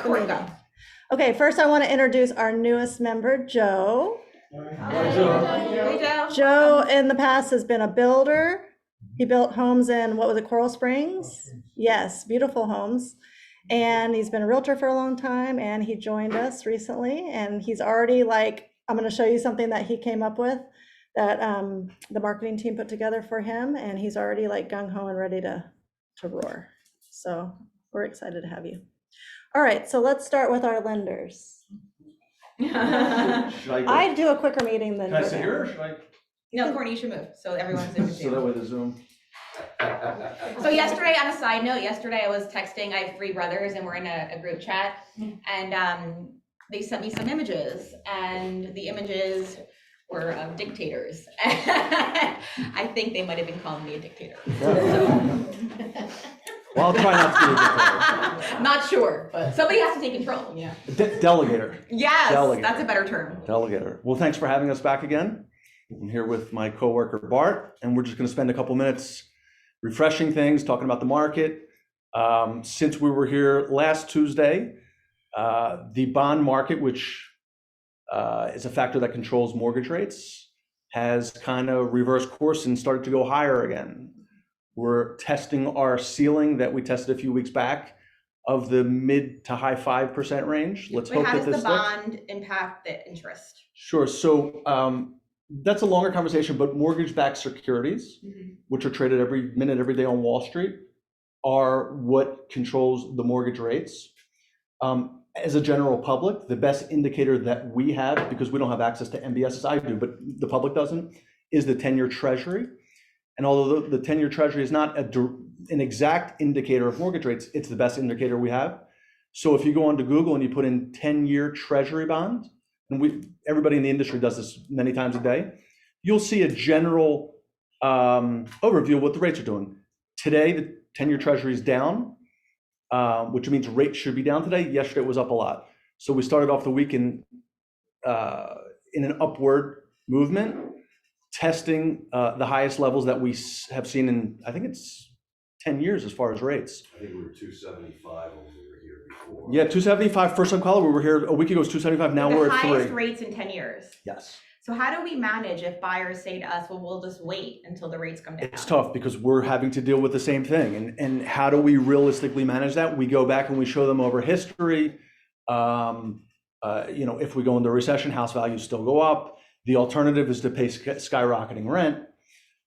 start the Court, meeting. go. Okay, first I want to introduce our newest member, Joe. Hey, Joe. Joe in the past has been a builder. He built homes in, what was it, Coral Springs? Yes, beautiful homes. And he's been a realtor for a long time, and he joined us recently, and he's already like, I'm going to show you something that he came up with that the marketing team put together for him, and he's already like gung-ho and ready to roar. So we're excited to have you. All right, so let's start with our lenders. Should I go? I do a quicker meeting than. Can I sit here or should I? No, Courtney, you should move, so everyone's in the So that Zoom. way the Zoom. So yesterday, on a side note, yesterday I was texting, I have 3 brothers and we're in a group chat, and they sent me some images, and the images were of dictators. I think they might have been calling me a dictator. Well, I'll try not to be a dictator. Not sure, but somebody has to take control, yeah. Delegator. Yes, Delegator. that's a better term. Delegator. Well, thanks for having us back again. I'm here with my coworker Bart, and we're just going to spend a couple minutes refreshing things, talking about the market. Since we were here last Tuesday, the bond market, which is a factor that controls mortgage rates, has kind of reversed course and started to go higher again. We're testing our ceiling that we tested a few weeks back of the mid to high 5% range. Let's Wait, hope how that does this the sticks. bond impact the interest? Sure. So that's a longer conversation, but mortgage-backed securities, which are traded every minute, every day on Wall Street, are what controls the mortgage rates. As a general public, the best indicator that we have, because we don't have access to MBSs, I do, but the public doesn't, is the 10-year Treasury. And although the 10-year Treasury is not an exact indicator of mortgage rates, it's the best indicator we have. So if you go onto Google and you put in 10-year Treasury bond, and everybody in the industry does this many times a day, you'll see a general overview of what the rates are doing. Today, the 10-year Treasury is down, which means rates should be down today. Yesterday it was up a lot. So we started off the week in an upward movement, testing the highest levels that we have seen in, I think it's 10 years as far as rates. I think we were 275 when we were here before. Yeah, 275 first time caller. We were here a week ago, it was 275. Now we're The at 3. highest rates in 10 years. Yes. So how do we manage if buyers say to us, well, we'll just wait until the rates come down? It's tough because we're having to deal with the same thing. And how do we realistically manage that? We go back and we show them over history. If we go into a recession, house values still go up. The alternative is to pay skyrocketing rent.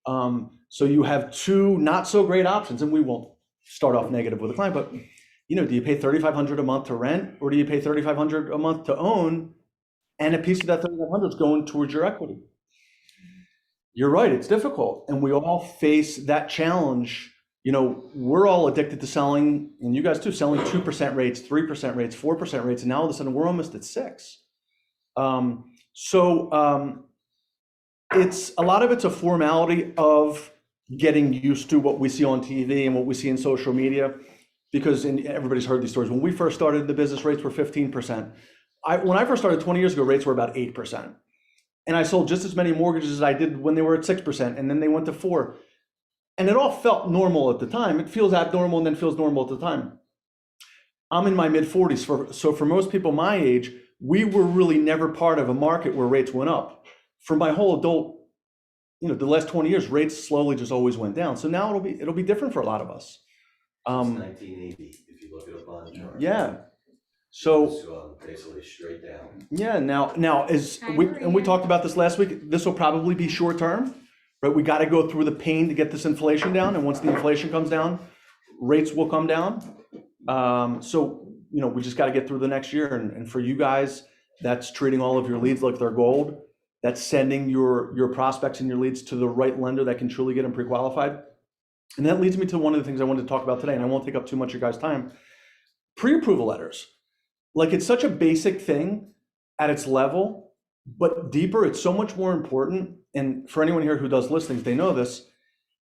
So you have 2 not so great options, and we won't start off negative with a client, but do you pay $3,500 a month to rent, or do you pay $3,500 a month to own, and a piece of that $3,500 is going towards your equity? You're right, it's difficult, and we all face that challenge. We're all addicted to selling, and you guys too, selling 2% rates, 3% rates, 4% rates, and now all of a sudden we're almost at 6%. It's a lot of it's a formality of getting used to what we see on TV and what we see in social media, because everybody's heard these stories. When we first started the business, rates were 15%. When I first started 20 years ago, rates were about 8%. And I sold just as many mortgages as I did when they were at 6%, and then they went to 4%. And it all felt normal at the time. It feels abnormal and then feels normal at the time. I'm in my mid-40s, so for most people my age, we were really never part of a market where rates went up. For my whole adult, the last 20 years, rates slowly just always went down. So now it'll be different for a lot of us. Since 1980, if you look at a bond chart. Yeah. So It's gone basically straight down. yeah, now we talked about this last week. This will probably be short term, right? We got to go through the pain to get this inflation down, and once the inflation comes down, rates will come down. We just got to get through the next year. And for you guys, that's treating all of your leads like they're gold. That's sending your prospects and your leads to the right lender that can truly get them pre-qualified. And that leads me to one of the things I wanted to talk about today, and I won't take up too much of your guys' time. Pre-approval letters. Like, it's such a basic thing at its level, but deeper, it's so much more important. And for anyone here who does listings, they know this.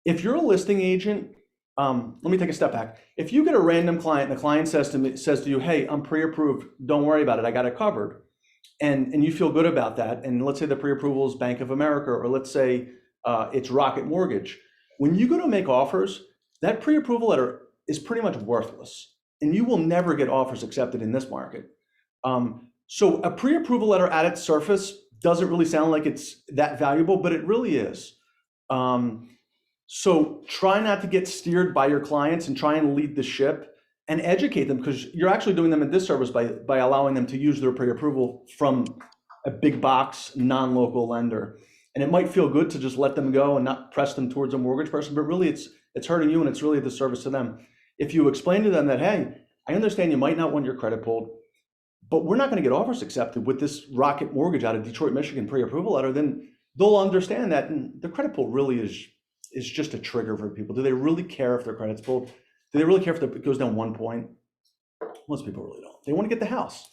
If you're a listing agent, let me take a step back. If you get a random client and the client says to you, hey, I'm pre-approved, don't worry about it, I got it covered. And you feel good about that. And let's say the pre-approval is Bank of America, or let's say it's Rocket Mortgage. When you go to make offers, that pre-approval letter is pretty much worthless. and you will never get offers accepted in this market. So a pre-approval letter at its surface doesn't really sound like it's that valuable, but it really is. So try not to get steered by your clients and try and lead the ship and educate them, because you're actually doing them a disservice by allowing them to use their pre-approval from a big box, non-local lender. And it might feel good to just let them go and not press them towards a mortgage person, but really it's hurting you and it's really a disservice to them. If you explain to them that, hey, I understand you might not want your credit pulled, but we're not going to get offers accepted with this Rocket Mortgage out of Detroit, Michigan pre-approval letter, then they'll understand that the credit pull really is just a trigger for people. Do they really care if their credit's pulled? Do they really care if it goes down 1 point? Most people really don't. They want to get the house.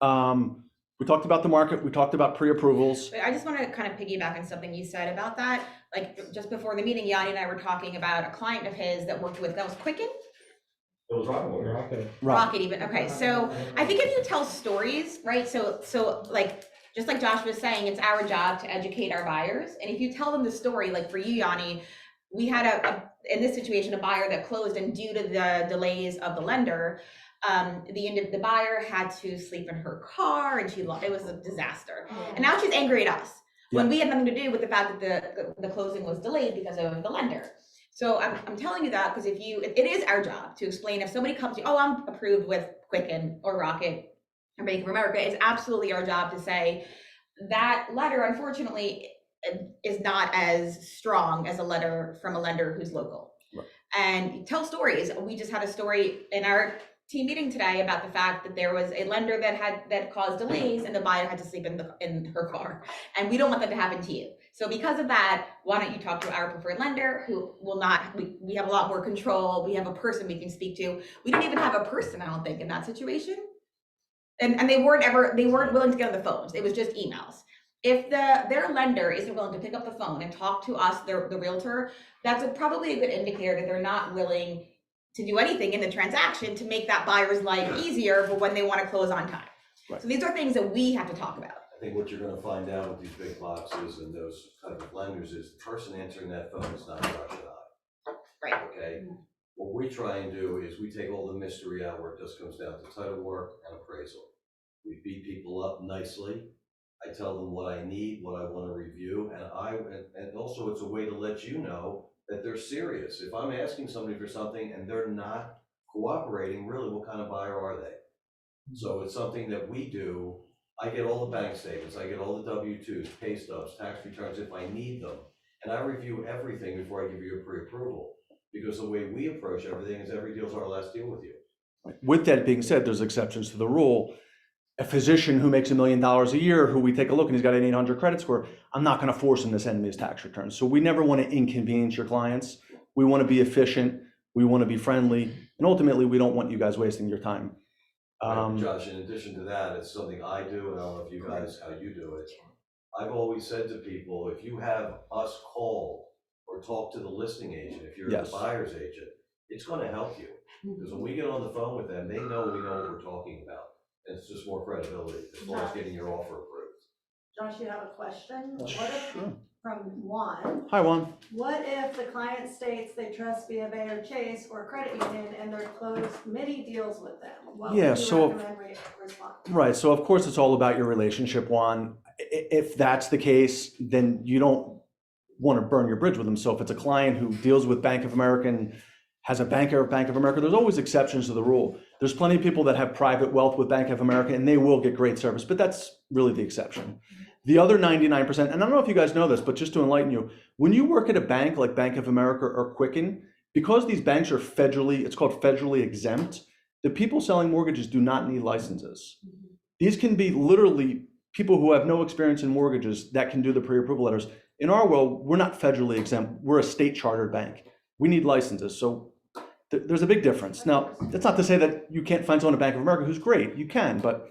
We talked about the market. We talked about pre-approvals. But I just want to kind of piggyback on something you said about that. Like just before the meeting, Yanni and I were talking about a client of his that worked with, that was Quicken? It was Rocket. Rocket even, okay. So I think if you tell stories, right? So like, just like Josh was saying, it's our job to educate our buyers. And if you tell them the story, like for you, Yanni, we had in this situation, a buyer that closed, and due to the delays of the lender, the buyer had to sleep in her car, and it was a disaster. And now she's angry at us when we had nothing to do with the fact that the closing was delayed because of the lender. So I'm telling you that because it is our job to explain. If somebody comes to you, oh, I'm approved with Quicken or Rocket or Bank of America, it's absolutely our job to say that letter, unfortunately, is not as strong as a letter from a lender who's local. Right. And tell stories. We just had a story in our team meeting today about the fact that there was a lender that caused delays and the buyer had to sleep in her car, and we don't want that to happen to you. So because of that, why don't you talk to our preferred lender who will not, we have a lot more control. We have a person we can speak to. We didn't even have a person, I don't think, in that situation. And they weren't willing to get on the phones. It was just emails. If their lender isn't willing to pick up the phone and talk to us, the realtor, that's probably a good indicator that they're not willing to do anything in the transaction to make that buyer's life easier for when they want to close on time. Right. So these are things that we have to talk about. I think what you're going to find out with these big boxes and those kind of lenders is the person answering that phone is not Josh and I. Right. Okay. What we try and do is we take all the mystery out where it just comes down to title work and appraisal. We beat people up nicely. I tell them what I need, what I want to review, and also it's a way to let you know that they're serious. If I'm asking somebody for something and they're not cooperating, really, what kind of buyer are they? So it's something that we do. I get all the bank statements, I get all the W-2s, pay stubs, tax returns if I need them, and I review everything before I give you a pre-approval. Because the way we approach everything is every deal's our last deal with you. With that being said, there's exceptions to the rule. A physician who makes $1 million a year, who we take a look and he's got an 800 credit score, I'm not going to force him to send me his tax returns. So we never want to inconvenience your clients. We want to be efficient. We want to be friendly. And ultimately, we don't want you guys wasting your time. Josh, in addition to that, it's something I do, and I don't know if you guys, how you do it. I've always said to people, if you have us call or talk to the listing agent, if you're the buyer's agent, it's going to help you. Because when we get on the phone with them, they know we know what we're talking about. And it's just more credibility as far as getting your offer approved. Josh, you have a question? What if, from Juan? Hi, Juan. What if the client states they trust B of A or Chase or credit union and they're closed many deals with them? What would you recommend response? Right, so of course it's all about your relationship, Juan. If that's the case, then you don't want to burn your bridge with them. So if it's a client who deals with Bank of America and has a banker of Bank of America, there's always exceptions to the rule. There's plenty of people that have private wealth with Bank of America and they will get great service, but that's really the exception. The other 99%, and I don't know if you guys know this, but just to enlighten you, when you work at a bank like Bank of America or Quicken, because these banks are it's called federally exempt, the people selling mortgages do not need licenses. These can be literally people who have no experience in mortgages that can do the pre-approval letters. In our world, we're not federally exempt. We're a state chartered bank. We need licenses. So there's a big difference. Now, that's not to say that you can't find someone at Bank of America who's great. You can, but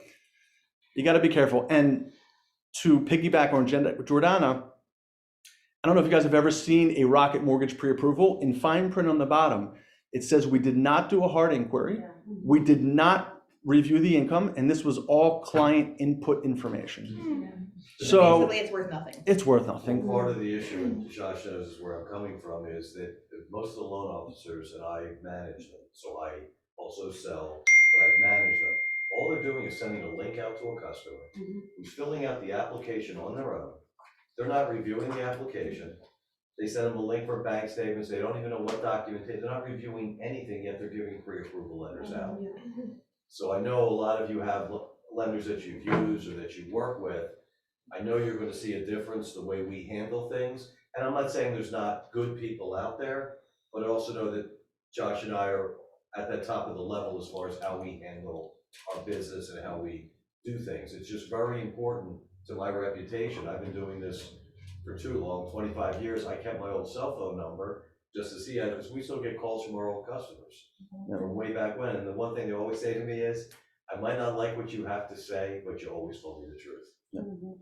you got to be careful. And to piggyback on Jordana, I don't know if you guys have ever seen a Rocket Mortgage pre-approval. In fine print on the bottom, it says we did not do a hard inquiry. We did not review the income, and this was all client input information. So basically, it's worth nothing. It's worth nothing. Part of the issue, and Josh knows where I'm coming from, is that most of the loan officers, and I manage them, so I also sell, but I've managed them. All they're doing is sending a link out to a customer who's filling out the application on their own. They're not reviewing the application. They send them a link for bank statements. They don't even know what documentation. They're not reviewing anything, yet they're giving pre-approval letters out. So I know a lot of you have lenders that you've used or that you work with. I know you're going to see a difference the way we handle things. And I'm not saying there's not good people out there, but I also know that Josh and I are at that top of the level as far as how we handle our business and how we do things. It's just very important to my reputation. I've been doing this for too long, 25 years. I kept my old cell phone number just to see, because we still get calls from our old customers from way back when. And the one thing they always say to me is, I might not like what you have to say, but you always told me the truth.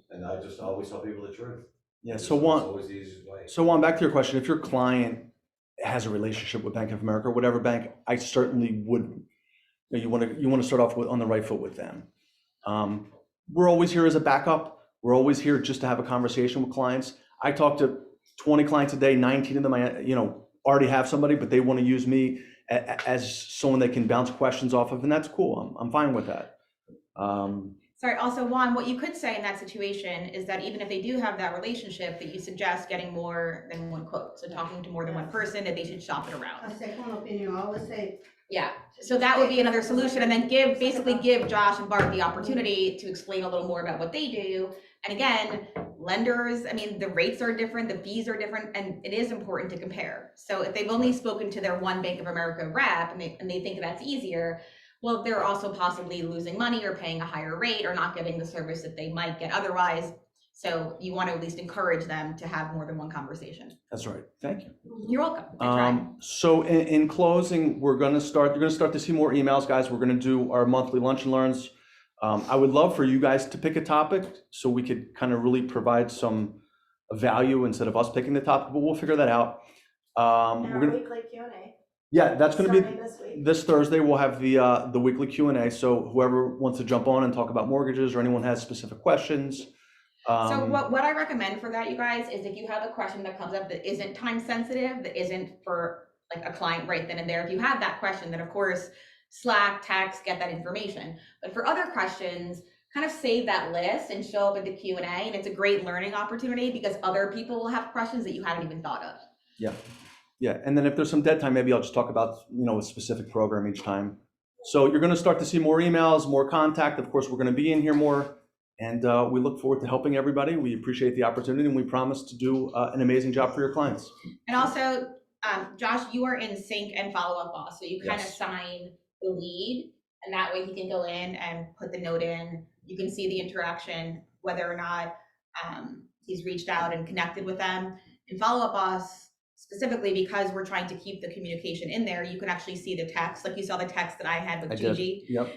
And I just always tell people the truth. Yeah, It's so Juan, always the easiest way. So Juan, back to your question, if your client has a relationship with Bank of America or whatever bank, I certainly would, you want to start off with on the right foot with them. We're always here as a backup. We're always here just to have a conversation with clients. I talk to 20 clients a day, 19 of them, I already have somebody, but they want to use me as someone they can bounce questions off of, and that's cool. I'm fine with that. Sorry, also Juan, what you could say in that situation is that even if they do have that relationship, that you suggest getting more than one quote. So talking to more than one person, that they should shop it around. A second opinion, I always say. Yeah, so that would be another solution, and then basically give Josh and Bart the opportunity to explain a little more about what they do. And again, lenders, I mean, the rates are different, the fees are different, and it is important to compare. So if they've only spoken to their one Bank of America rep and they think that's easier, well, they're also possibly losing money or paying a higher rate or not getting the service that they might get otherwise. So you want to at least encourage them to have more than one conversation. That's right. Thank you. You're welcome. I tried. So in closing, you're going to start to see more emails, guys. We're going to do our monthly lunch and learns. I would love for you guys to pick a topic so we could kind of really provide some value instead of us picking the topic, but we'll figure that out. And We're our gonna, weekly Q&A. yeah, that's going to be starting this week. this Thursday. We'll have the weekly Q&A. So whoever wants to jump on and talk about mortgages or anyone has specific questions. So what I recommend for that, you guys, is if you have a question that comes up that isn't time sensitive, that isn't for like a client right then and there, if you have that question, then of course, Slack, text, get that information. But for other questions, kind of save that list and show up at the Q&A, and it's a great learning opportunity because other people will have questions that you haven't even thought of. Yeah, and then if there's some dead time, maybe I'll just talk about, a specific program each time. So you're going to start to see more emails, more contact. Of course, we're going to be in here more, and we look forward to helping everybody. We appreciate the opportunity, and we promise to do an amazing job for your clients. And also, Josh, you are in sync and follow-up boss, so you kind of Yes. sign the lead, and that way he can go in and put the note in. You can see the interaction, whether or not he's reached out and connected with them. And follow-up boss, specifically because we're trying to keep the communication in there, you can actually see the text, like you saw the text that I had with Gigi. Yep.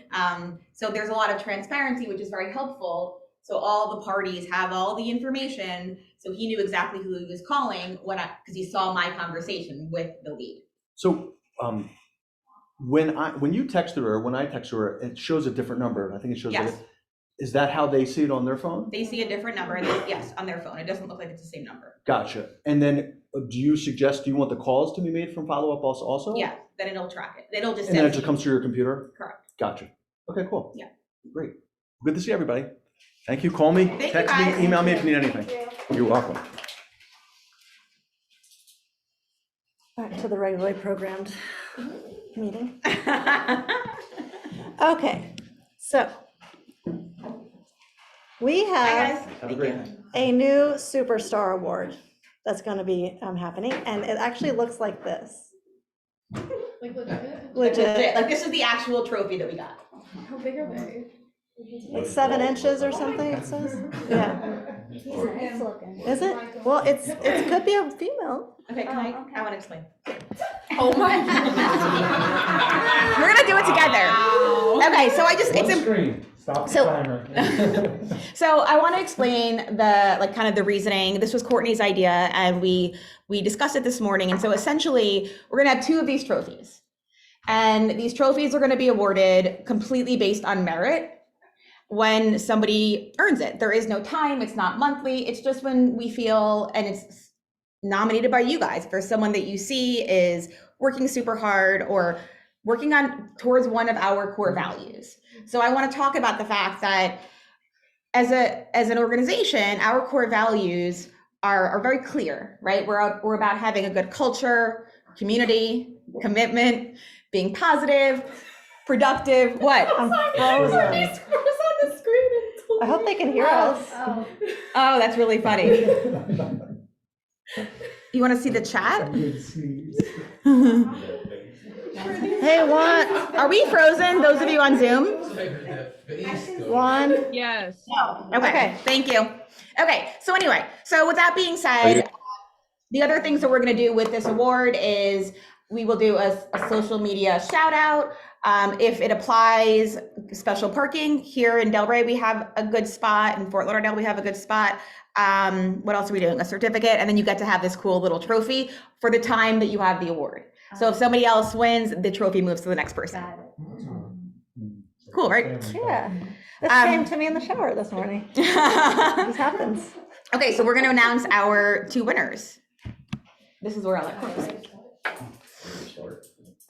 So there's a lot of transparency, which is very helpful. So all the parties have all the information. So he knew exactly who he was calling because he saw my conversation with the lead. So when you text her, or when I text her, it shows a different number. I think it shows. Yes. Is that how they see it on their phone? They see a different number, yes, on their phone. It doesn't look like it's the same number. Gotcha. And then do you want the calls to be made from follow-up boss also? Yeah, then it'll track it. It'll just And then send it just comes through your computer? Correct. Gotcha. Okay, cool. Yeah. Great. Good to see everybody. Thank you. Call me, Thank you, text guys. me, email me if you need Thank anything. you. You're welcome. Back to the regularly programmed meeting. Okay, so we Hi, have guys. Have a great night. a new superstar award that's going to be happening, and it actually looks like this. Like legit? Legit. Like this is the actual trophy that we got. How big are they? Like 7 inches or something, it says. Yeah. Is it? Well, it could be a female. Okay, I want to explain. Oh my. We're gonna do it together. Okay, so Screen. Stop the So- timer. So I want to explain the reasoning. This was Courtney's idea, and we discussed it this morning. And so essentially, we're gonna have 2 of these trophies, and these trophies are gonna be awarded completely based on merit when somebody earns it. There is no time. It's not monthly. It's just when we feel, and it's nominated by you guys. For someone that you see is working super hard or working on towards one of our core values. So I want to talk about the fact that as an organization, our core values are very clear, right? We're about having a good culture, community, commitment, being positive, productive. What? I'm frozen. I hope they can hear us. Oh, Oh, that's really funny. You want to see the chat? Hey, Juan, Are we frozen? Those of you on Zoom? Juan, Yes. Okay, Okay. thank you. Okay, so anyway, so with that being said, the other things that we're gonna do with this award is we will do a social media shout out. If it applies, special parking here in Delray, we have a good spot. In Fort Lauderdale, we have a good spot. What else are we doing? A certificate, and then you get to have this cool little trophy for the time that you have the award. So if somebody else wins, the trophy moves to the next person. Cool, right? yeah. This came to me in the shower this morning. This happens. Okay, so we're gonna announce our 2 winners. This is where I'll let close.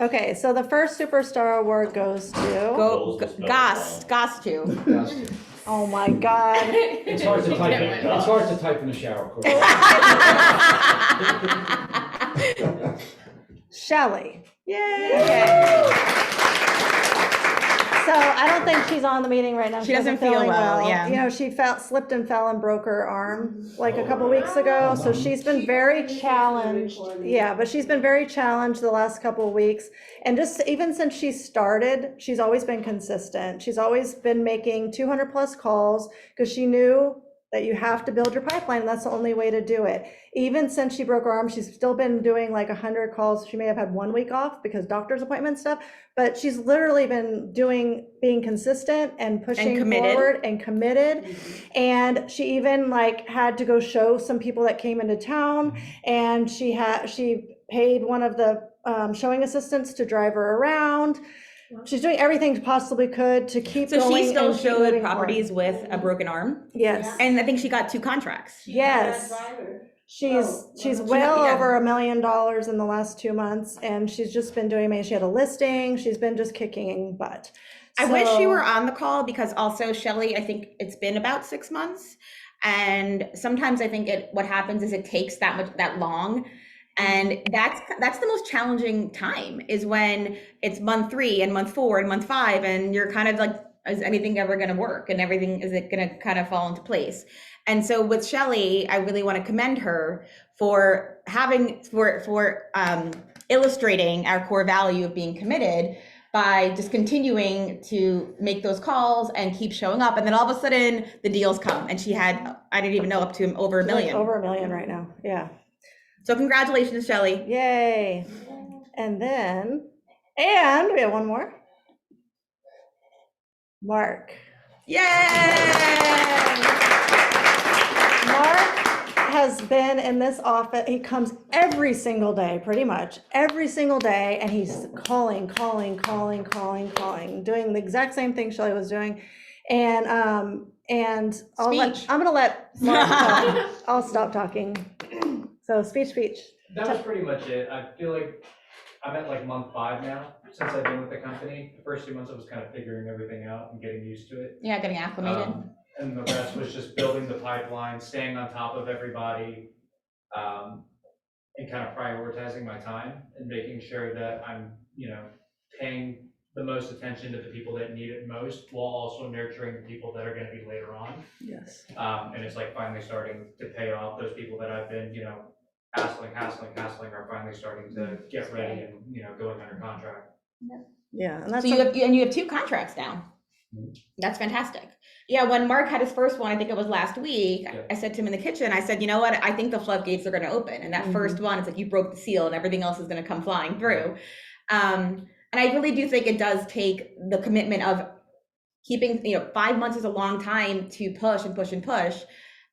Okay, so the first superstar award goes to, Goss to. oh my God. It's hard to type, it's hard to type in the shower, of course. Shelley. Yay! Okay. So I don't think she's on the meeting right now. She doesn't feel feeling well, yeah. You know, she slipped and fell and broke her arm like a couple weeks ago. So she's been very challenged. Yeah, but she's been very challenged the last couple of weeks. And just even since she started, she's always been consistent. She's always been making 200 plus calls because she knew that you have to build your pipeline, and that's the only way to do it. Even since she broke her arm, she's still been doing like 100 calls. She may have had 1 week off because doctor's appointment stuff, but she's literally been being consistent and pushing forward and committed. And she even like had to go show some people that came into town, and she paid one of the showing assistants to drive her around. She's doing everything she possibly could to keep going. So she still and keep showed moving properties forward. with a broken arm, Yes. and I think she got 2 contracts. Yes. She's well over $1 million in the last 2 months, and she's just been doing amazing. She had a listing. She's been just kicking butt. I wish you were on the call because also Shelley, I think it's been about 6 months, and sometimes I think what happens is it takes that long. And that's the most challenging time is when it's month 3 and month 4 and month 5, and you're kind of like, is anything ever going to work? And everything, is it going to kind of fall into place? And so with Shelley, I really want to commend her for illustrating our core value of being committed by just continuing to make those calls and keep showing up. And then all of a sudden the deals come, and she had, I didn't even know, up to over $1 million. Over $1 million right now. Yeah. So congratulations, Shelley. Yay. And we have one more. Mark. Yay! Mark has been in this office. He comes every single day, pretty much every single day. And he's calling, doing the exact same thing Shelley was doing. And I'm going to let Mark talk. I'll stop talking. So speech. That was pretty much it. I feel like I'm at like month 5 now since I've been with the company. The first 2 months I was kind of figuring everything out and getting used to it. Yeah, getting acclimated. And the rest was just building the pipeline, staying on top of everybody, and kind of prioritizing my time and making sure that I'm, paying the most attention to the people that need it most, while also nurturing the people that are going to be later on. Yes. And it's like finally starting to pay off. Those people that I've been, hassling are finally starting to get ready and, going under contract. Yeah. And that's So you have 2 contracts now. That's fantastic. Yeah, when Mark had his first one, I think it was last week, Yeah. I said to him in the kitchen, I said, you know what, I think the floodgates are going to open. And that first one, it's like you broke the seal and everything else is going to come flying through. And I really do think it does take the commitment of keeping, 5 months is a long time to push and push and push.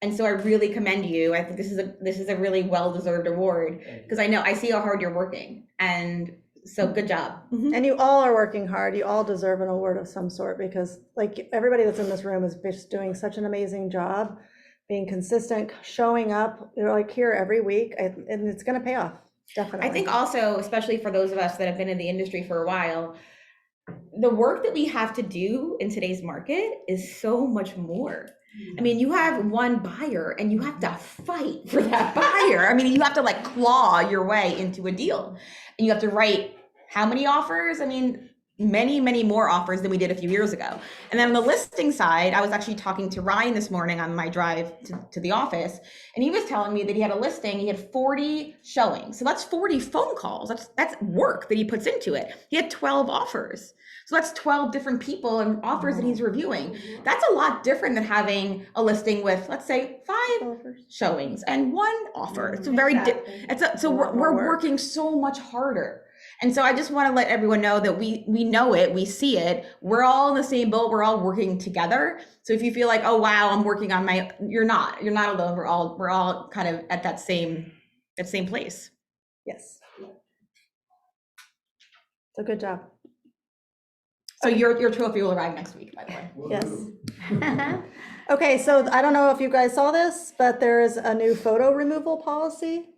And so I really commend you. I think this is a really well-deserved award because I see how hard you're working. And so good job. And you all are working hard. You all deserve an award of some sort because like everybody that's in this room is just doing such an amazing job, being consistent, showing up. You're like here every week, and it's going to pay off. definitely. I think also, especially for those of us that have been in the industry for a while, the work that we have to do in today's market is so much more. I mean, you have one buyer and you have to fight for that buyer. I mean, you have to like claw your way into a deal, and you have to write how many offers? I mean, many, many more offers than we did a few years ago. And then on the listing side, I was actually talking to Ryan this morning on my drive to the office, and he was telling me that he had a listing, he had 40 showings. So that's 40 phone calls. That's work that he puts into it. He had 12 offers. So that's 12 different people and offers that he's reviewing. That's a lot different than having a listing with, let's say, 5 showings and 1 offer. It's a very, so we're working so much harder. And so I just want to let everyone know that we know it, we see it, we're all in the same boat, we're all working together. So if you feel like, oh wow, I'm working on my, you're not alone. We're all kind of at that same place. Yes. So good job. So your trophy will arrive next week, by the way. Yes. Okay, so I don't know if you guys saw this, but there is a new photo removal policy.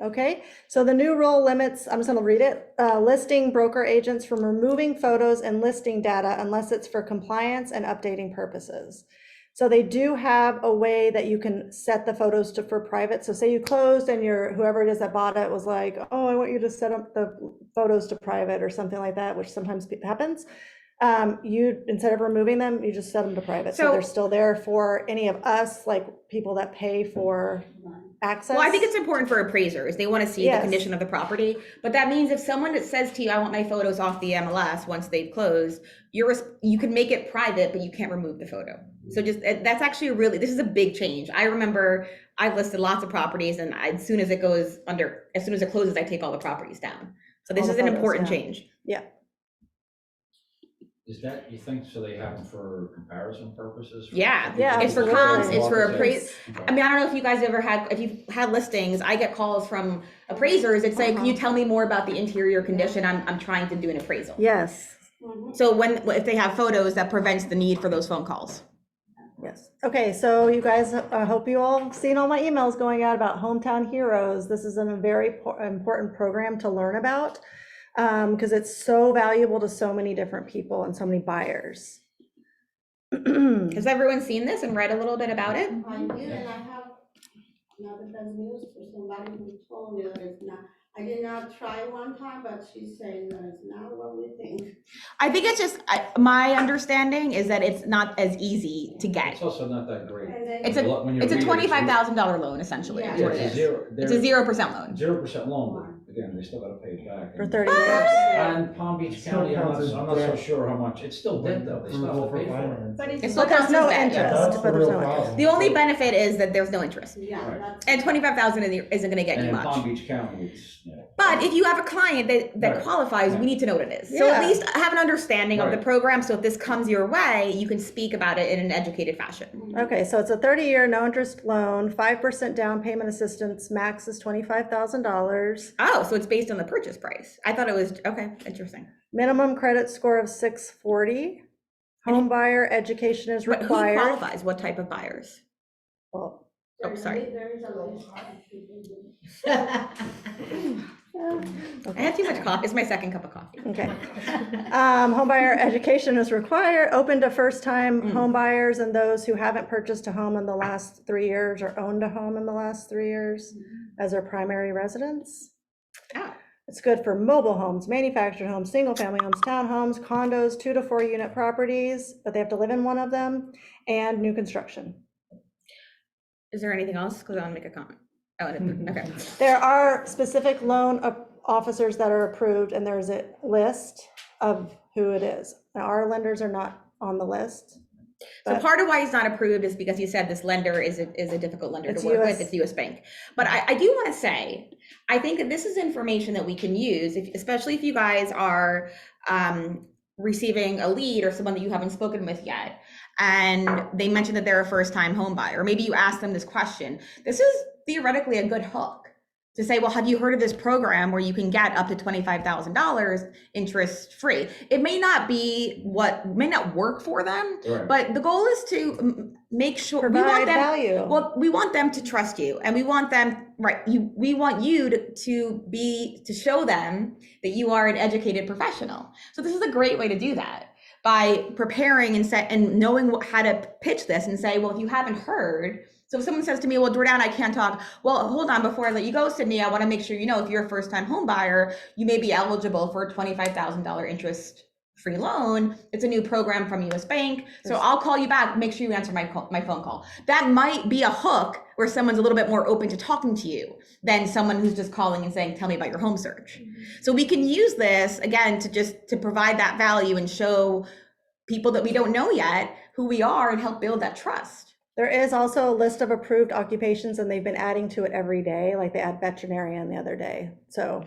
Okay, so the new rule limits, I'm just gonna read it, listing broker agents from removing photos and listing data unless it's for compliance and updating purposes. So they do have a way that you can set the photos for private. So say you closed and whoever it is that bought it was like, oh, I want you to set up the photos to private or something like that, which sometimes happens. You, instead of removing them, you just set them to private. So they're still there for any of us, like people that pay for access. Well, I think it's important for appraisers. They want to see the condition of the property. But that means if someone that says to you, I want my photos off the MLS once they've closed, you can make it private, but you can't remove the photo. So that's actually this is a big change. I remember I've listed lots of properties, and as soon as it closes, I take all the properties down. So this is an important change. Yeah. Is that, you think, so they have them for comparison purposes? Yeah, It's for comps, it's for appraisal. Okay. I mean, I don't know if you guys if you've had listings, I get calls from appraisers. It's like, can you tell me more about the interior condition? I'm trying to do an appraisal. Yes. So if they have photos, that prevents the need for those phone calls. Yes. Okay, so you guys, I hope you all seen all my emails going out about Hometown Heroes. This is a very important program to learn about because it's so valuable to so many different people and so many buyers. Has everyone seen this and read a little bit about it? I did, and I have not the best news for somebody who told me that it's not. I did not try one time, but she's saying that it's not what we think. I think it's just, my understanding is that it's not as easy to get. It's also not that great. And then It's a $25,000 loan, essentially. Yeah. Is what it is. It's a 0% loan. 0% loan, but again, they still gotta pay it back. For 30 years. And Palm Beach County, I'm not so sure how much, it's still dead though, they still have to pay for it. But It still But there's counts no as debt, yeah. interest, but there's no interest. The only benefit is that there's no interest. yeah, Right. that's. And 25,000 isn't gonna get And you in much. Palm Beach County, it's, you know. But if you have a client that Right. qualifies, we Right. need to know what it is. So Yeah. at least have an understanding of the Right. program. So if this comes your way, you can speak about it in an educated fashion. Okay, so it's a 30-year no interest loan, 5% down payment assistance, max is $25,000. Oh, so it's based on the purchase price. I thought it was, okay, interesting. Minimum credit score of 640. Home buyer education is But who required. qualifies? What type of buyers? Well, Oh, sorry. There is a list. I had too much coffee. It's my second cup of coffee. okay. Home buyer education is required, open to first-time home buyers and those who haven't purchased a home in the last 3 years or owned a home in the last 3 years as their primary residence. Oh. It's good for mobile homes, manufactured homes, single-family homes, townhomes, condos, 2 to 4 unit properties, but they have to live in one of them, and new construction. Is there anything else? Because I want to make a comment. Oh, okay. There are specific loan officers that are approved, and there's a list of who it is. Now, our lenders are not on the list. So But- part of why it's not approved is because you said this lender is a difficult lender It's to work US. with. It's US Bank. But I do want to say, I think that this is information that we can use, especially if you guys are receiving a lead or someone that you haven't spoken with yet, and they mentioned that they're a first-time home buyer, or maybe you ask them this question. This is theoretically a good hook to say, well, have you heard of this program where you can get up to $25,000 interest free? It may not work for them, Right. but the goal is to make sure Provide value. Well, we want them to trust you, and we want them, we want you to show them that you are an educated professional. So this is a great way to do that, by preparing and knowing how to pitch this and say, well, if you haven't heard. So if someone says to me, well, Jordan, I can't talk. Well, hold on, before I let you go, Sydney, I want to make sure you know, if you're a first-time home buyer, you may be eligible for a $25,000 interest-free loan. It's a new program from US Bank. So I'll call you back, make sure you answer my phone call. That might be a hook where someone's a little bit more open to talking to you than someone who's just calling and saying, tell me about your home search. So we can use this, again, to provide that value and show people that we don't know yet who we are and help build that trust. There is also a list of approved occupations, and they've been adding to it every day, like they add veterinarian the other day. So,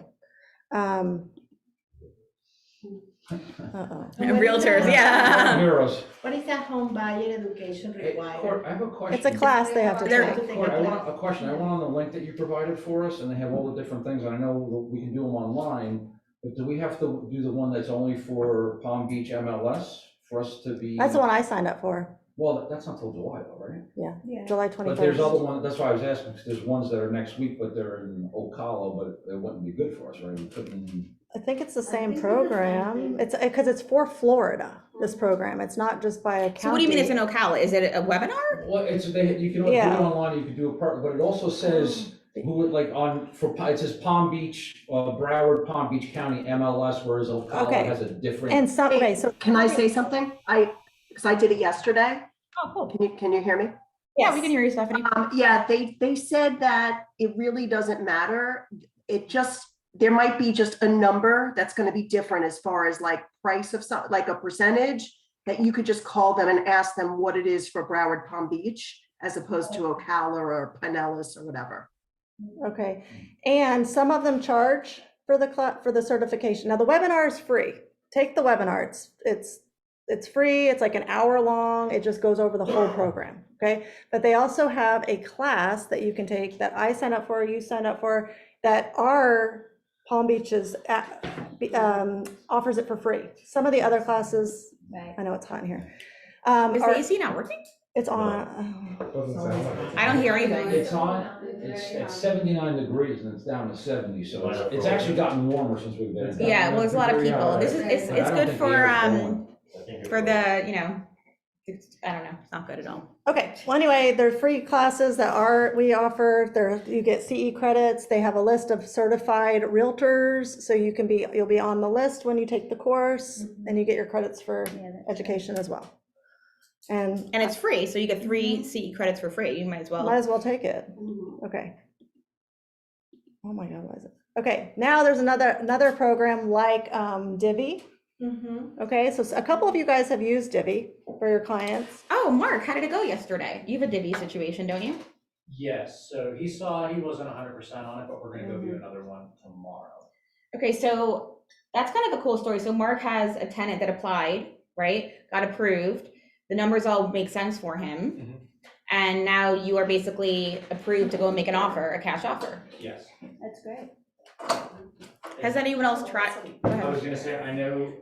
Realtors, yeah. Heroes. What is that home buyer education Hey, required? Court, I have a question. it's a class they have to They're- take. Court, I want a question. I went on the link that you provided for us, and they have all the different things, and I know we can do them online, but do we have to do the one that's only for Palm Beach MLS for us to be? That's the one I signed up for. Well, that's not till July though, right? Yeah. July But there's 21st. other ones, that's why I was asking, because there's ones that are next week, but they're in Ocala, but it wouldn't be good for us, right? We couldn't. I think it's the I same think it's the program. same thing. It's because it's for Florida, this program. It's not just by a county. So what do you mean it's in Ocala? Is it a webinar? Well, you can do it Yeah. online, you can do it part, but it also says, who would like it says Palm Beach, Broward, Palm Beach County MLS, whereas Ocala Okay. has a different. And some, okay, so. Can I say something? Because I did it yesterday. Oh, cool. Can you hear me? Yeah, we can hear you, Stephanie. Yeah, they said that it really doesn't matter. There might be just a number that's going to be different as far as like price of some, like a percentage that you could just call them and ask them what it is for Broward Palm Beach as opposed to Ocala or Pinellas or whatever. Okay, and some of them charge for the certification. Now, the webinar is free. Take the webinar. It's free. It's like an hour long. It just goes over the whole program, okay? But they also have a class that you can take that I signed up for, you signed up for, that our Palm Beaches offers it for free. Some of the other classes, I know it's hot in here. Is the AC not working? It's on. I don't hear anything. It's on, it's 79 degrees and it's down to 70, so it's actually gotten warmer since we've been. Yeah, well, there's a lot of people. This is, it's I don't good think for, the air's going. I don't know, it's not good at all. Okay, well, anyway, they're free classes that we offer. You get CE credits. They have a list of certified realtors, so you'll be on the list when you take the course, and you get your credits for education as well. And And it's free, so you get 3 CE credits for free. You might as might well. as well take it. Okay. Oh my God, what is it? Okay, now there's another program like Divvy. Okay, so a couple of you guys have used Divvy for your clients. Oh, Mark, how did it go yesterday? You have a Divvy situation, don't you? Yes, so he wasn't 100% on it, but we're gonna go do another one tomorrow. Okay, so that's kind of a cool story. So Mark has a tenant that applied, right? Got approved. The numbers all make sense for him. And now you are basically approved to go and make an offer, a cash offer. Yes. That's great. Has anyone else tried? Go I ahead. was gonna say, I know,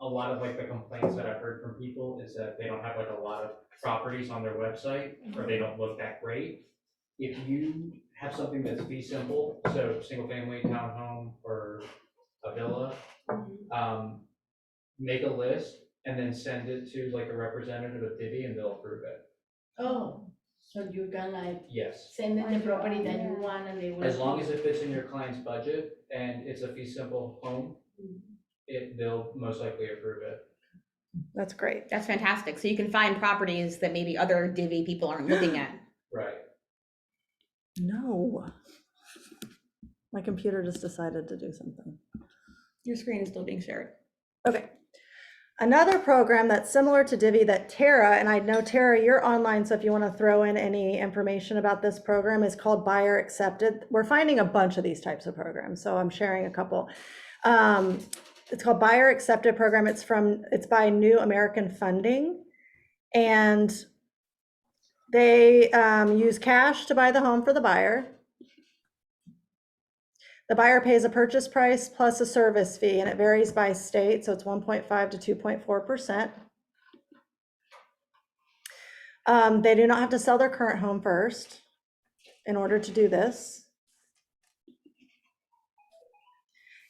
a lot of like the complaints that I've heard from people is that they don't have like a lot of properties on their website, or they don't look that great. If you have something that's fee simple, so single family, townhome, or a villa, make a list and then send it to like a representative of Divvy and they'll approve it. Oh, so you can like Yes, send them the property that you want and they will. as long as it fits in your client's budget and it's a fee simple home, they'll most likely approve it. That's great. That's fantastic. So you can find properties that maybe other Divvy people aren't looking at. Right. No. My computer just decided to do something. Your screen is still being shared. Okay. Another program that's similar to Divvy that Tara, and I know Tara, you're online, so if you want to throw in any information about this program, is called Buyer Accepted. We're finding a bunch of these types of programs, so I'm sharing a couple. It's called Buyer Accepted program. It's by New American Funding, and they use cash to buy the home for the buyer. The buyer pays a purchase price plus a service fee, and it varies by state, so it's 1.5 to 2.4%. They do not have to sell their current home first in order to do this.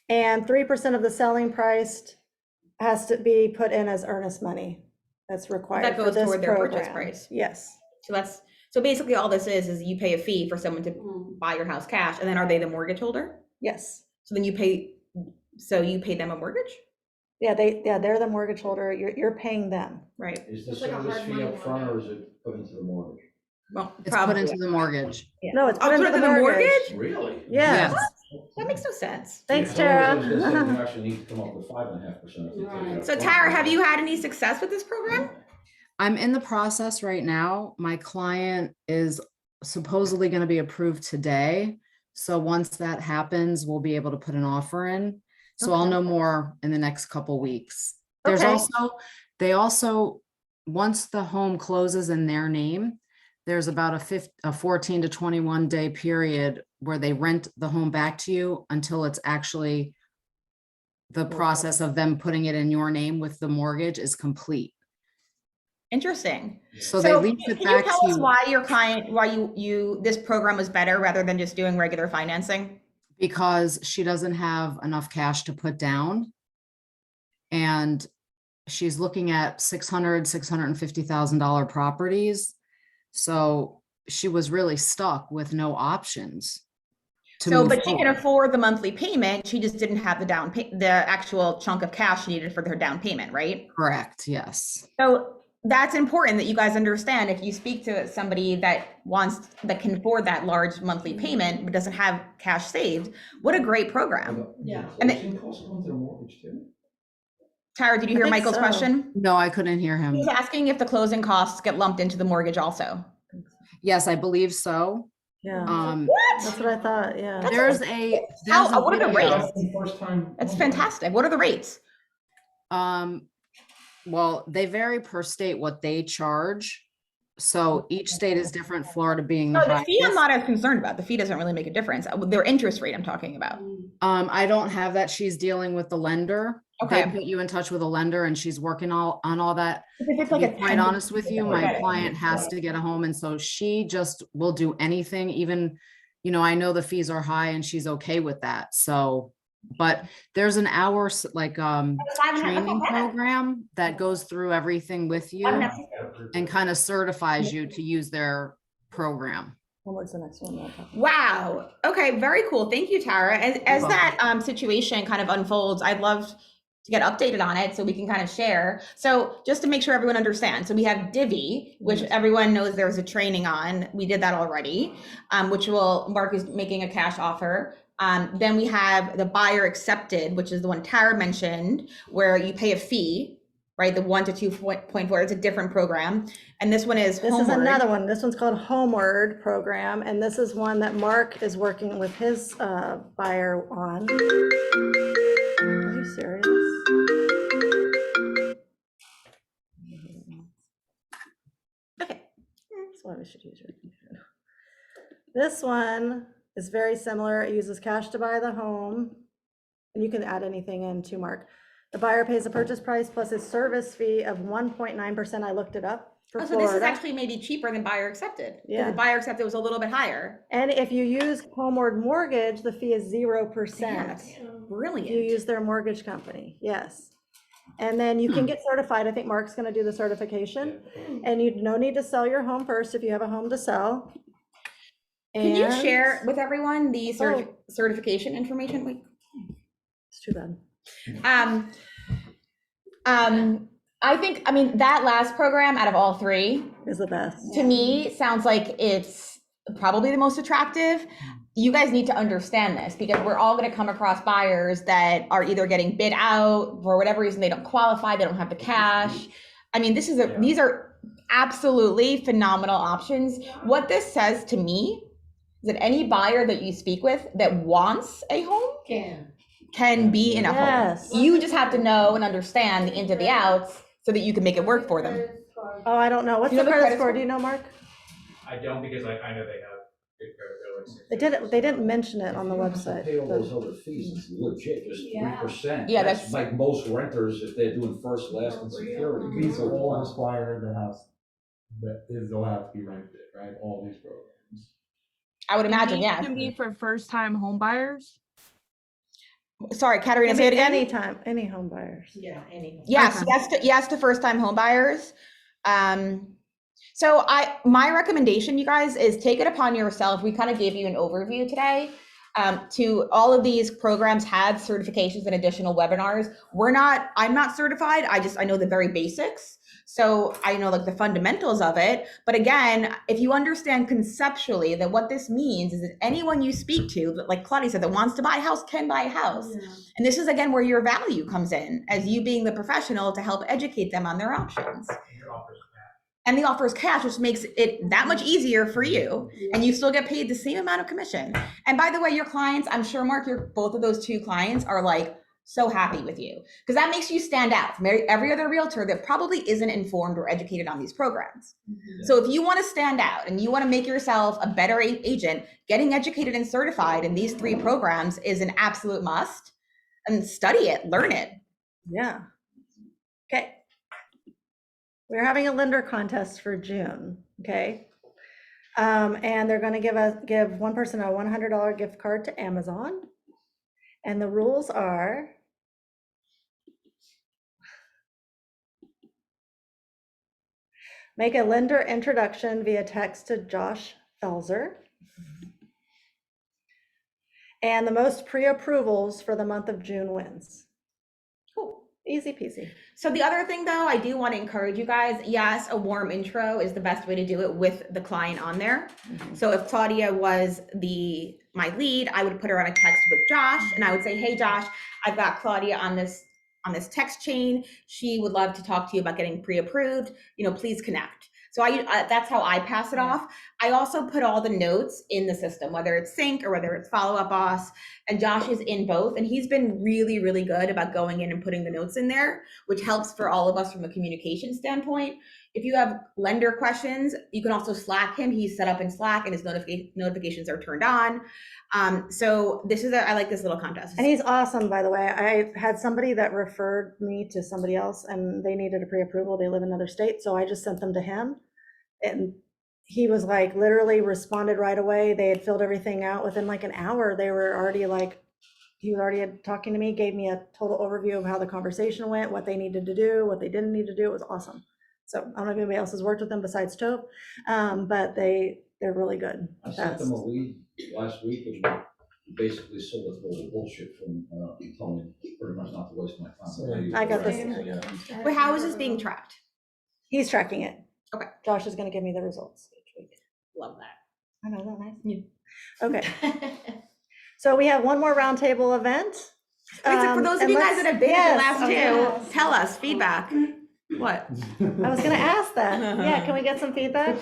And 3% of the selling price has to be put in as earnest money. That's required That for goes this toward their purchase program. price. Yes. So basically all this is you pay a fee for someone to buy your house cash, and then are they the mortgage holder? Yes. So then you pay them a mortgage? Yeah, they're the mortgage holder. You're paying them. Right. Is the It's like a service hard fee money up front loan. or is it put into the mortgage? Well, It's put probably. into the mortgage. No, it's Oh, put into the mortgage. Really? Yes. That makes no sense. Thanks, Yeah, so I was gonna say Tara. You actually need to come up with 5.5% if you take it up So front. Tara, have you had any success with this program? I'm in the process right now. My client is supposedly going to be approved today. So once that happens, we'll be able to put an offer in. So I'll Okay. know more in the next couple weeks. There's Okay. they also, once the home closes in their name, there's about a 14 to 21 day period where they rent the home back to you until it's actually the process of them putting it in your name with the mortgage is complete. Interesting. So they lease it Can you back tell to us you why your client, why this program was better rather than just doing regular financing? because she doesn't have enough cash to put down. And she's looking at $650,000 properties. So she was really stuck with no options. So, but she can afford the monthly payment. She just didn't have the actual chunk of cash needed for her down payment, right? Correct, yes. So that's important that you guys understand. If you speak to somebody that can afford that large monthly payment, but doesn't have cash saved, what a great program. Yeah. And Closing costs go into the mortgage too? Tara, did you I hear think Michael's so. question? No, I couldn't hear him. He's asking if the closing costs get lumped into the mortgage also. Yes, I believe so. Yeah, that's what I thought. Yeah. There's What are the video. rates? First time. That's fantastic. What are the rates? Well, they vary per state what they charge. So each state is different, Florida being the No, the fee I'm highest. not as concerned about. The fee doesn't really make a difference. Their interest rate I'm talking about. I don't have that. She's dealing with the lender. They Okay. put you in touch with a lender and she's working on all that. If it's To like be a quite 10 honest with you, my forget it. client has to get a home, and so she just will do anything, even, I know the fees are high and she's okay with that. So, but there's an hour training program that goes through everything with you and kind of certifies you to use their program. What's the next one? Wow. Okay. Very cool. Thank you, Tara. As that situation kind of unfolds, I'd love to get updated on it so we can kind of share. So just to make sure everyone understands, so we have Divvy, which everyone knows there's a training on. We did that already, Mark is making a cash offer. Then we have the buyer accepted, which is the one Tara mentioned, where you pay a fee, right? The 1 to 2.4, it's a different program. And this one is This is Homeward. another one. This one's called Homeward Program, and this is one that Mark is working with his buyer on. Are you serious? Okay. That's why we should use your computer. This one is very similar. It uses cash to buy the home, and you can add anything in too, Mark. The buyer pays a purchase price plus a service fee of 1.9%. I looked it up for Oh, so this is Florida. actually maybe cheaper than buyer accepted. Because Yeah. the buyer accepted was a little bit higher. And if you use Homeward Mortgage, the fee is 0%. Damn, that's If brilliant. you use their mortgage company, yes. And then you can get certified. I think Mark's gonna do the certification. And you no need to sell your home first if you have a home to sell. Can you And- share with everyone the Oh. certification information? Wait. It's too bad. I think, that last program out of all three, Is the best. to me, sounds like it's probably the most attractive. You guys need to understand this because we're all going to come across buyers that are either getting bid out for whatever reason, they don't qualify, they don't have the cash. These are absolutely phenomenal options. What this says to me is that any buyer that you speak with that wants a home can be in a Yes. home. You just have to know and understand the ins and the outs so that you can make it work for them. Oh, I don't know. What's You the know the credit credit score? score? Do you know, Mark? I don't, because I know they have They didn't mention it on the website. Pay all but- those other fees, it's legit, just 3%. Yeah, That's that's- like most renters if they're doing first, last, and security. These are all required in the house, that is allowed to be rented, right? All these programs. I would imagine, These yeah. Can be for first-time home buyers. Sorry, Katerina, I say it mean, again? anytime, any home buyers. Yeah, anything. Yes, Okay. yes to first-time home buyers. So my recommendation, you guys, is take it upon yourself. We kind of gave you an overview today. To all of these programs had certifications and additional webinars. I'm not certified. I know the very basics. So I know like the fundamentals of it. But again, if you understand conceptually that what this means is that anyone you speak to, like Claudia said, that wants to buy a house can buy a house. Yeah. And this is again where your value comes in as you being the professional to help educate them on their options. And the offer is cash, which makes it that much easier for you. And you still get paid the same amount of commission. And by the way, your clients, I'm sure, Mark, both of those two clients are like so happy with you because that makes you stand out from every other realtor that probably isn't informed or educated on these programs. Mm-hmm. So if you want to stand out and you want to make yourself a better agent, getting educated and certified in these 3 programs is an absolute must. And study it, learn it. Yeah. Okay. We're having a lender contest for June, okay? And they're gonna give one person a $100 gift card to Amazon. And the rules are, make a lender introduction via text to Josh Felser. And the most pre-approvals for the month of June wins. Cool, easy peasy. So the other thing though, I do want to encourage you guys, yes, a warm intro is the best way to do it with the client on there. So if Claudia was my lead, I would put her on a text with Josh and I would say, hey Josh, I've got Claudia on this text chain. She would love to talk to you about getting pre-approved, please connect. So that's how I pass it off. I also put all the notes in the system, whether it's sync or whether it's follow up boss, and Josh is in both. And he's been really, really good about going in and putting the notes in there, which helps for all of us from a communication standpoint. If you have lender questions, you can also Slack him. He's set up in Slack and his notifications are turned on. So I like this little contest. And he's awesome, by the way. I had somebody that referred me to somebody else and they needed a pre-approval. They live in another state. So I just sent them to him. And he was like, literally responded right away. They had filled everything out within like an hour. They were already he was already talking to me, gave me a total overview of how the conversation went, what they needed to do, what they didn't need to do. It was awesome. So I don't know if anybody else has worked with them besides Tove, but they're really good. I sent them a lead last week and basically sold it full of bullshit from, he told me pretty much not to waste my time. I got this. Yeah. But how is this being tracked? He's tracking it. Okay. Josh is going to give me the results each week. Love that. I know, isn't that nice? Okay. So we have one more roundtable event. Wait, so for those of and you guys let's- that have been yes, at the last two, yes. tell us feedback. What? I was going to ask that. Yeah, can we get some feedback?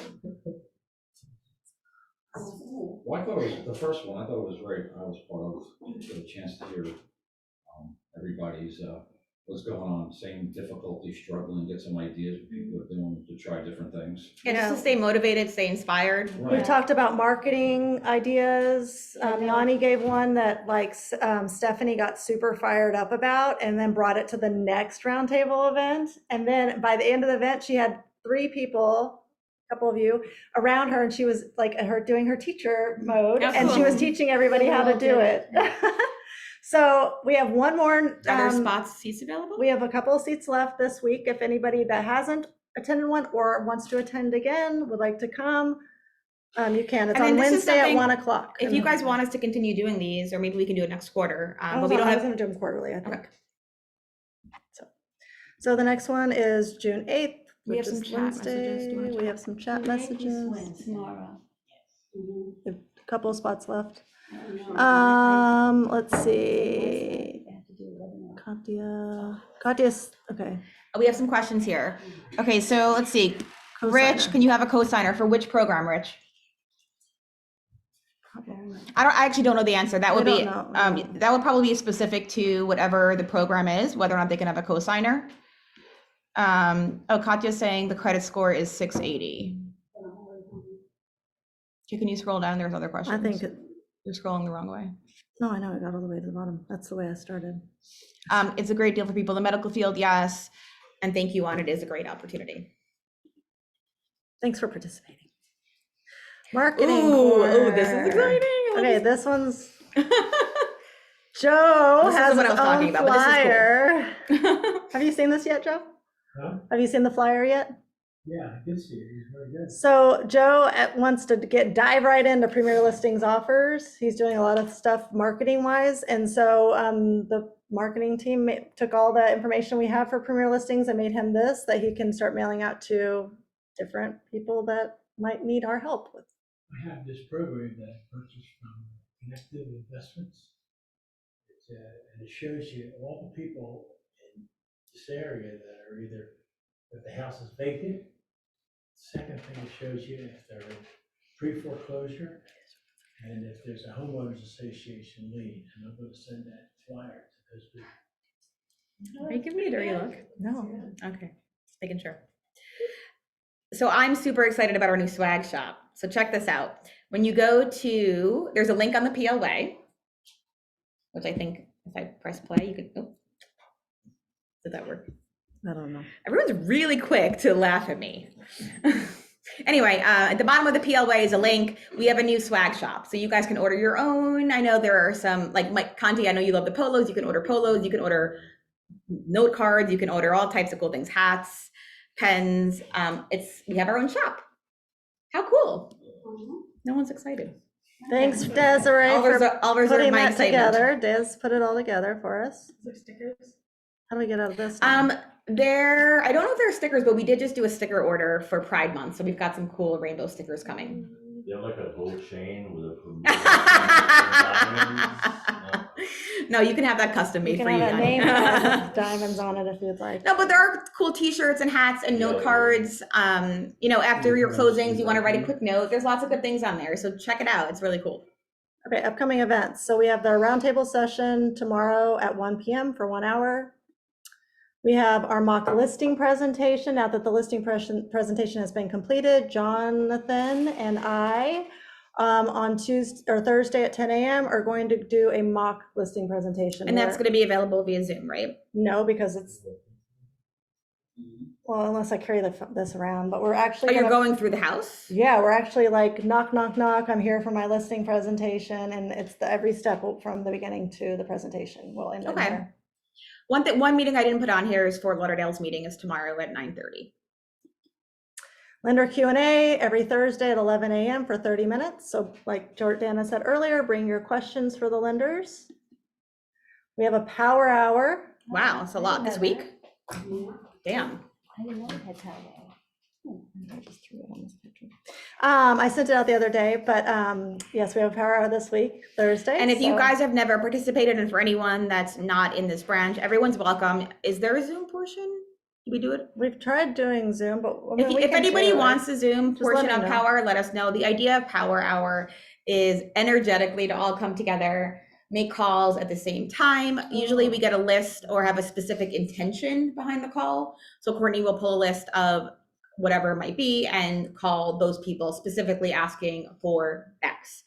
Well, I thought it was, the first one, I thought it was great. I was part of, get a chance to hear everybody's, what's going on, same difficulty, struggling, get some ideas what people are doing to try different things. Yeah, just to stay motivated, stay inspired. We've talked about marketing ideas. Yanni gave one that Stephanie got super fired up about and then brought it to the next roundtable event. And then by the end of the event, she had 3 people, a couple of you, around her, and she was doing her teacher mode, Oh, and she cool. was teaching everybody how to do it. So we have one more. Are there seats available? We have a couple of seats left this week. If anybody that hasn't attended one or wants to attend again would like to come, you can. It's And then on this is Wednesday at something- 1 o'clock. If you guys want us to continue doing these, or maybe we can do it next quarter, I but we don't was have. gonna do them quarterly, I think. Okay. So the next one is June 8th, We have which some is chat messages. Do you wanna Wednesday. We have some chat messages. Tomorrow. A couple of spots left. Let's see. Katya's, okay. We have some questions here. Okay, so let's see. Rich, Co-signer. can you have a cosigner for which program, Rich? I actually don't know the answer. That would I be, don't know. that would probably be specific to whatever the program is, whether or not they can have a cosigner. Katya's saying the credit score is 680. Can you scroll down? There's other I questions. think, You're scrolling the wrong way. no, I know, I got all the way to the bottom. That's the way I started. It's a great deal for people in the medical field, yes. And thank you on it is a great opportunity. Thanks for participating. Marketing. Ooh, this is corner. exciting. Okay, this one's, Joe This is has what his I was talking own about, but this is cool. flyer. Have you seen this yet, Joe? Huh? Have you seen the flyer yet? Yeah, I did see it. He's very good. So Joe wants to dive right into Premier Listings offers. He's doing a lot of stuff marketing wise. And so the marketing team took all the information we have for Premier Listings and made him this that he can start mailing out to different people that might need our help with. I have this program that I purchased from Connective Investments. And it shows you all the people in this area that are either, if the house is vacant. Second thing, it shows you if they're in pre-foreclosure and if there's a homeowners association lien. And I'm going to send that flyer to those people. Are you giving me a dirty look? No. Okay, just making sure. So I'm super excited about our new swag shop. So check this out. When you go to, there's a link on the PLA, which I think if I press play, you could, oh, did that work? I don't know. Everyone's really quick to laugh at me. Anyway, at the bottom of the PLA is a link. We have a new swag shop. So you guys can order your own. I know there are some, like Mike Conti, I know you love the polos. You can order polos. You can order note cards. You can order all types of cool things, hats, pens. We have our own shop. How cool. No one's excited. Thanks, Desiree, I'll for reserve putting my that excitement. together. Des put it all together for us. How do we get out of this? now? I don't know if there are stickers, but we did just do a sticker order for Pride Month. So we've got some cool rainbow stickers coming. You have like a gold chain with a diamonds? No, you can have that custom made You for can you. have a Johnny. name tag with diamonds on it if you'd like. No, but there are cool t-shirts and hats and note cards. After your closings, you want to write a quick note. There's lots of good things on there. So check it out. It's really cool. Okay, upcoming events. So we have the roundtable session tomorrow at 1 p.m. for 1 hour. We have our mock listing presentation. Now that the listing presentation has been completed, Jonathan and I on Tuesday or Thursday at 10 a.m. are going to do a mock listing presentation. And that's going to be available via Zoom, right? No, because it's, well, unless I carry this around, but we're actually. Oh, you're gonna- going through the house? Yeah, we're actually like knock, knock, knock. I'm here for my listing presentation, and it's every step from the beginning to the presentation. We'll end Okay. there. One meeting I didn't put on here is Fort Lauderdale's meeting is tomorrow at 9:30. Lender Q&A every Thursday at 11 a.m. for 30 minutes. So like Jordana said earlier, bring your questions for the lenders. We have a power hour. Wow, it's a lot this week. Damn. I didn't know we had power hour. I just threw it on this picture. I sent it out the other day, but yes, we have a power hour this week, Thursday. And if you so- guys have never participated, and for anyone that's not in this branch, everyone's welcome. Is there a Zoom portion? Did we do it? We've tried doing Zoom, but I mean, we If can anybody do it. wants the Zoom Just let portion me of know. Power, let us know. The idea of Power Hour is energetically to all come together, make calls at the same time. Usually we get a list or have a specific intention behind the call. So Courtney will pull a list of whatever it might be and call those people specifically asking for X.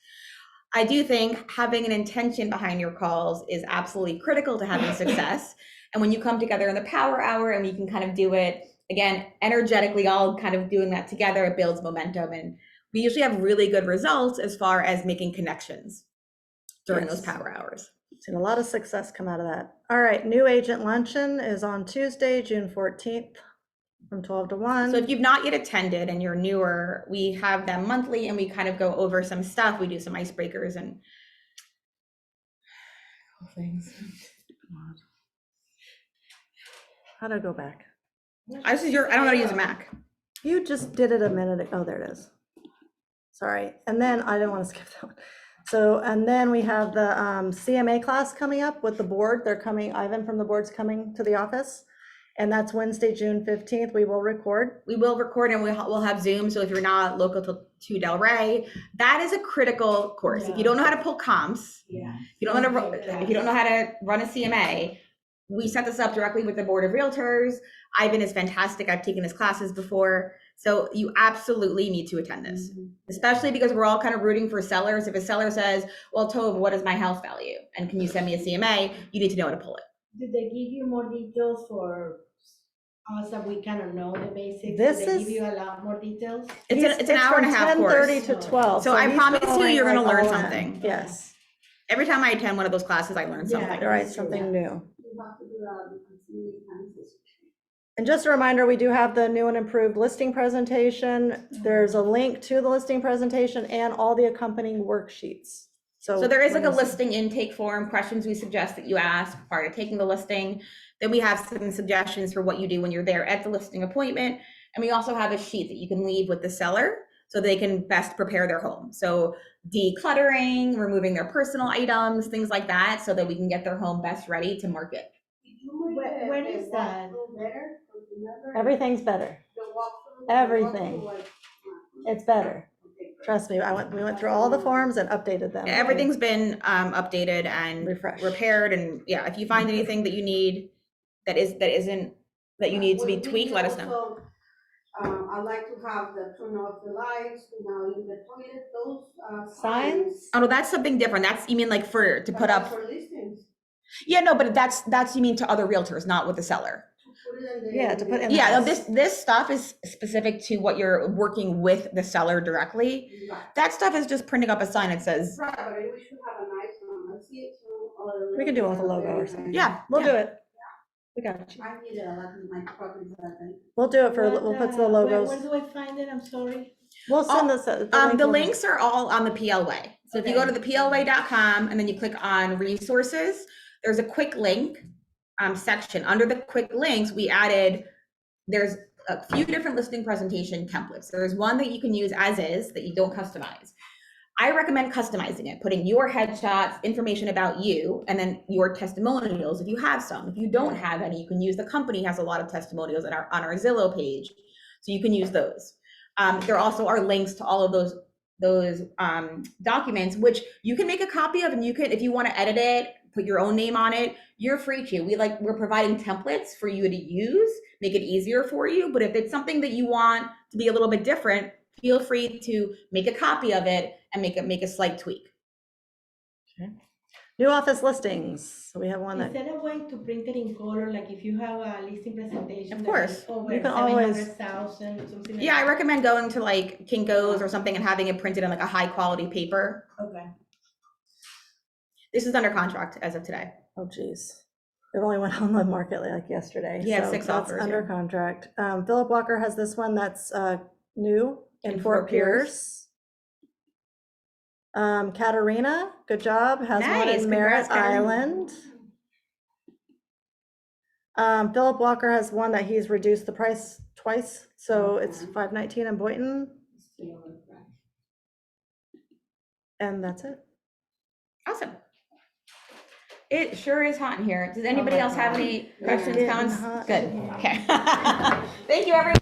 I do think having an intention behind your calls is absolutely critical to having success. And when you come together in the Power Hour and we can kind of do it, again, energetically, all kind of doing that together, it builds momentum. And we usually have really good results as far as making connections during those Power Hours. Seen a lot of success come out of that. All right, new agent luncheon is on Tuesday, June 14th from 12 to 1. So if you've not yet attended and you're newer, we have them monthly and we kind of go over some stuff. We do some icebreakers and things. How do I go back? I don't know how to use a Mac. You just did it a minute ago. Oh, there it is. Sorry. And then I didn't want to skip that one. So, and then we have the CMA class coming up with the board. They're coming, Ivan from the board's coming to the office. And that's Wednesday, June 15th. We will record. We will record and we'll have Zoom. So if you're not local to Delray, that is a critical course. If you don't know how to pull comps, if you don't know how to run a CMA, we set this up directly with the Board of Realtors. Ivan is fantastic. I've taken his classes before. So you absolutely need to attend this, especially because we're all kind of rooting for sellers. If a seller says, well, Tove, what is my house value? And can you send me a CMA? You need to know how to pull it. Did they give you more details for us that we kind of know the basics? This Did they is- give you a lot more details? It's an hour and a half course. 10:30 to 12. So I he's promise you, going, you're gonna like, learn all in. something. Yes, Every time I attend one of those classes, I learn something. right, something new. You have to do that because many times it's- And just a reminder, we do have the new and improved listing presentation. There's a link to the listing presentation and all the accompanying worksheets. So there is like a when you- listing intake form, questions we suggest that you ask prior to taking the listing. Then we have some suggestions for what you do when you're there at the listing appointment. And we also have a sheet that you can leave with the seller so they can best prepare their home. So decluttering, removing their personal items, things like that, so that we can get their home best ready to market. When is that? Everything's better. Everything. It's better. Trust me, we went through all the forms and updated them. Everything's been updated and Refreshed. repaired, and yeah, if you find anything that you need that you need to be tweaked, let us know. I like to have the turn off the lights, in the toilet, those Signs? Oh no, that's something different. That's, you mean like to put up? For listings. Yeah, no, but that's you mean to other realtors, not with the seller. Put it in the- Yeah, to put in. Yeah, no, the- this stuff is specific to what you're working with the seller directly. Right. That stuff is just printing up a sign that says, Right, but we should have a nice one. I see it too. We can do it with a logo or something. yeah, We'll yeah. do it. We got you. I need a lot of my properties that I. We'll do it for, we'll put the logos. Where do I find it? I'm sorry. We'll send this. The links are all on the PL Way. So if you go to the plway.com and then you click on resources, there's a quick link section. Under the quick links, there's a few different listing presentation templates. There's one that you can use as is that you don't customize. I recommend customizing it, putting your headshots, information about you, and then your testimonials if you have some. If you don't have any, you can use, the company has a lot of testimonials on our Zillow page, so you can use those. There also are links to all of those documents, which you can make a copy of, and you can, if you want to edit it, put your own name on it, you're free to. We're providing templates for you to use, make it easier for you. But if it's something that you want to be a little bit different, feel free to make a copy of it and make a slight tweak. New office listings. So we have one Is that, there a way to print it in color, like if you have a listing presentation? Of that course. is over You can always- 700,000, something like Yeah, I that? recommend going to like Kinko's or something and having it printed on like a high quality paper. Okay. This is under contract as of today. oh geez. It only went on the market like yesterday. Yeah, so 6 that's offers, under yeah. contract. Philip Walker has this one that's new in In Fort Fort Pierce. Pierce. Katarina, good job, has one Nice, in Merritt congrats, Katarina. Island. Philip Walker has one that he's reduced the price twice, so it's $519 in Boynton, and that's it. Awesome. It sure is hot in here. Does anybody my else have God. any questions, getting comments? hot Good, in here. okay. Thank you, everyone.